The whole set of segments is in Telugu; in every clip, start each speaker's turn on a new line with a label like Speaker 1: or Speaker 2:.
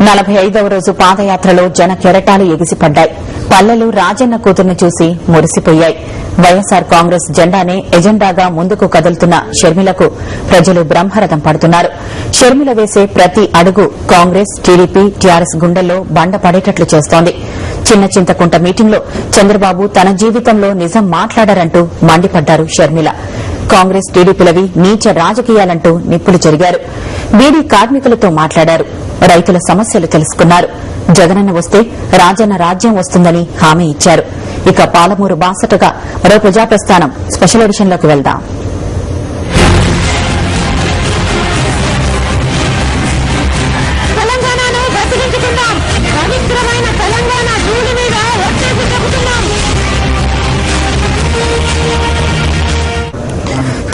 Speaker 1: 45వ రోజు పాదయాత్రలో జన కెరటాలు ఎగిసిపడ్డాయి. పల్లెలు రాజన్న కూతుర్ని చూసి మురిసిపోయాయి. వైఎస్సార్ కాంగ్రెస్ జెండానే ఎజెండాగా ముందుకు కదులుతున్న షర్మిలకు ప్రజలు బ్రహ్మరథం పడుతున్నారు. షర్మిల వేసే ప్రతి అడుగు కాంగ్రెస్, టీడీపీ, టీఆర్ఎస్ గుండెల్లో బండ పడేటట్లు చేస్తోంది. చిన్న చింతకుంట మీటింగ్లో చంద్రబాబు తన జీవితంలో నిజం మాట్లాడారంటూ మండిపడ్డారు షర్మిల. కాంగ్రెస్, టీడీపీలవి నీచ రాజకీయాలంటూ నిప్పులు చెరిగారు. బీడీ కార్మికులతో మాట్లాడారు. రైతుల సమస్యలు తెలుసుకున్నారు. జగనన్న వస్తే రాజన్న రాజ్యం వస్తుందని హామీ ఇచ్చారు. ఇక పాలమూరు బాసటగా మరో ప్రజాప్రస్థానం స్పెషల్ ఎడిషన్లోకి వెళ్దాం.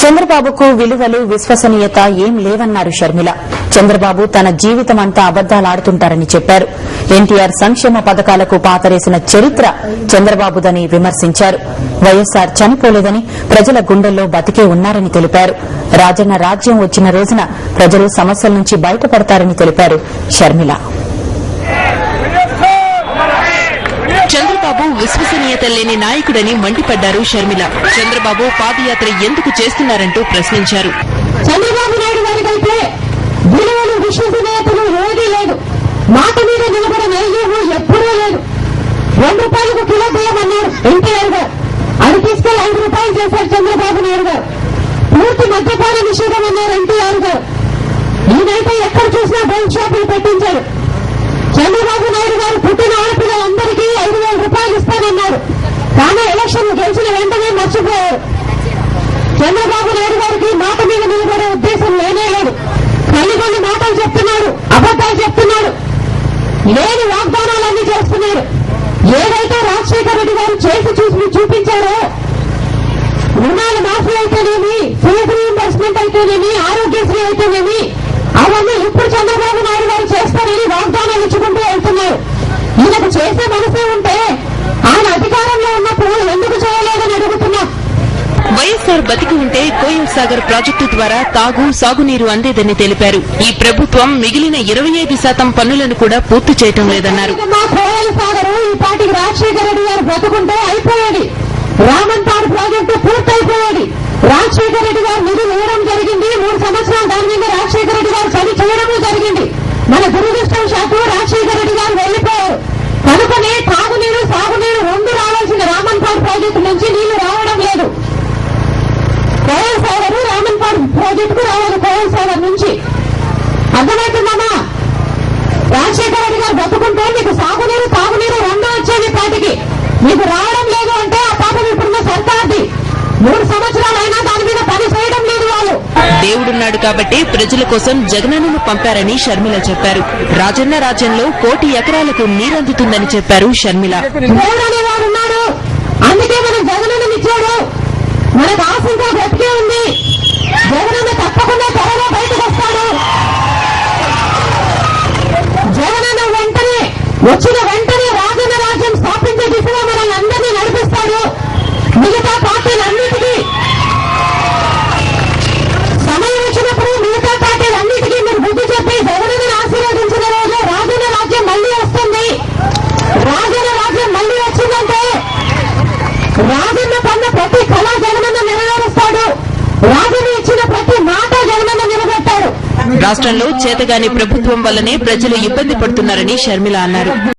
Speaker 1: చంద్రబాబుకు విలువలు, విశ్వసనీయత ఏం లేవన్నారు షర్మిల. చంద్రబాబు తన జీవితమంతా అబద్దాలాడుతుంటారని చెప్పారు. ఎన్టీఆర్ సంక్షేమ పథకాలకు పాతరేసిన చరిత్ర చంద్రబాబుదని విమర్శించారు. వైఎస్సార్ చనిపోలేదని, ప్రజల గుండెల్లో బతికే ఉన్నారని తెలిపారు. రాజన్న రాజ్యం వచ్చిన రోజున ప్రజలు సమస్యల నుంచి బయటపడతారని తెలిపారు షర్మిల.
Speaker 2: చంద్రబాబు విశ్వసనీయత లేని నాయకుడని మండిపడ్డారు షర్మిల. చంద్రబాబు పాదయాత్ర ఎందుకు చేస్తున్నారంటూ ప్రశ్నించారు.
Speaker 3: చంద్రబాబు నాయుడు గారికైతే విలువలు, విశ్వసనీయతలు ఏదీ లేదు. మాట మీద నిలబడే నైజము ఎప్పుడూ లేదు. 2 రూపాయలకు కిలో చేయమన్నారు ఎన్టీఆర్ గారు. అది తీసుకెళ్లి 5 రూపాయలు చేశారు చంద్రబాబు నాయుడు గారు. పూర్తి మద్యపాన నిషేధం అన్నారు ఎన్టీఆర్ గారు. ఈయనైతే ఎక్కడ చూసినా బెల్ట్ షాపులు పెట్టించారు. చంద్రబాబు నాయుడు గారు పుట్టిన ఆడపిల్లలందరికీ 5,000 రూపాయలు ఇస్తానన్నారు. కానీ ఎలక్షన్ గెలిచిన వెంటనే మర్చిపోయారు. చంద్రబాబు నాయుడు గారికి మాట మీద నిలబడే ఉద్దేశం లేనే లేదు. కొన్ని మాటలు చెప్తున్నారు, అబద్దాలు చెప్తున్నారు, లేని వాగ్దానాలన్నీ చేస్తున్నారు. ఏదైతే రాజశేఖర రెడ్డి గారు చేసి చూపించారో, రుణాలు మాఫీ అయితేనేమి, ఫీజు రీయింబర్స్మెంట్ అయితేనేమి, ఆరోగ్యశ్రీ అయితేనేమి, అవన్నీ ఇప్పుడు చంద్రబాబు నాయుడు గారు చేస్తారని వాగ్దానాలు ఇచ్చుకుంటూ వెళ్తున్నారు. ఈయనకు చేసే మనసే ఉంటే ఆయన అధికారంలో ఉన్నప్పుడు ఎందుకు చేయలేదని అడుగుతున్నా.
Speaker 2: వైఎస్సార్ బతికి ఉంటే కోయల్ సాగర్ ప్రాజెక్టు ద్వారా తాగు, సాగునీరు అందేదని తెలిపారు. ఈ ప్రభుత్వం మిగిలిన 25% పనులను కూడా పూర్తి చేయడం లేదన్నారు.
Speaker 3: కోయల్ సాగర్ ఈ పార్టీకి రాజశేఖర రెడ్డి గారు బ్రతుకుంటే అయిపోయేది. రామన్పాడు ప్రాజెక్టు పూర్తయిపోయేది. రాజశేఖర రెడ్డి గారు నిధులు ఇవ్వడం జరిగింది. 3 సంవత్సరాలు దాని మీద రాజశేఖర రెడ్డి గారు చలి చేయడము జరిగింది. మన దురదృష్టం శాఖ రాజశేఖర రెడ్డి గారు వెళ్లిపోయారు. కనుకనే తాగునీరు, సాగునీరు 2 రావాల్సిన రామన్పాడు ప్రాజెక్టు నుంచి నీళ్లు రావడం లేదు. కోయల్ సాగర్, రామన్పాడు ప్రాజెక్టుకు రావాలి. కోయల్ సాగర్ నుంచి అర్థమవుతుందమ్మా. రాజశేఖర రెడ్డి గారు బతుకుంటే మీకు సాగునీరు, తాగునీరు 2 వచ్చేది పాటికి. మీకు రావడం లేదు అంటే ఆ పాపం ఇప్పుడున్న సర్కార్ది. 3 సంవత్సరాలైనా దాని మీద పని చేయడం లేదు వాళ్ళు.
Speaker 2: దేవుడున్నాడు కాబట్టి ప్రజల కోసం జగనన్నను పంపారని షర్మిల చెప్పారు. రాజన్న రాజ్యంలో 1 కోటి ఎకరాలకు నీరందుతుందని చెప్పారు షర్మిల.
Speaker 3: దేవుడు అనేవాడు ఉన్నాడు, అందుకే మనం జగనన్నను ఇచ్చాడు. మనకు ఆశ ఇంకా బ్రతికే ఉంది. జగనన్న తప్పకుండా త్వరలో బయటకు వస్తాడు. జగనన్న వెంటనే వచ్చిన వెంటనే రాజన్న రాజ్యం స్థాపించే దిశగా మనల్ని అందరినీ నడిపిస్తాడు. మిగతా పార్టీలన్నిటికీ సమయం వచ్చినప్పుడు మిగతా పార్టీలన్నిటికీ మీరు బుద్ధి చెప్పి జగనన్నను ఆశీర్వదించిన రోజు రాజన్న రాజ్యం మళ్లీ వస్తుంది. రాజన్న రాజ్యం మళ్లీ వచ్చిందంటే రాజన్న కన్న ప్రతి కళ జగనన్న నెరవేరుస్తాడు. రాజన్న ఇచ్చిన ప్రతి మాట జగనన్న నిలబెట్టాడు.
Speaker 2: రాష్ట్రంలో చేతగాని ప్రభుత్వం వల్లనే ప్రజలు ఇబ్బంది పడుతున్నారని షర్మిల అన్నారు.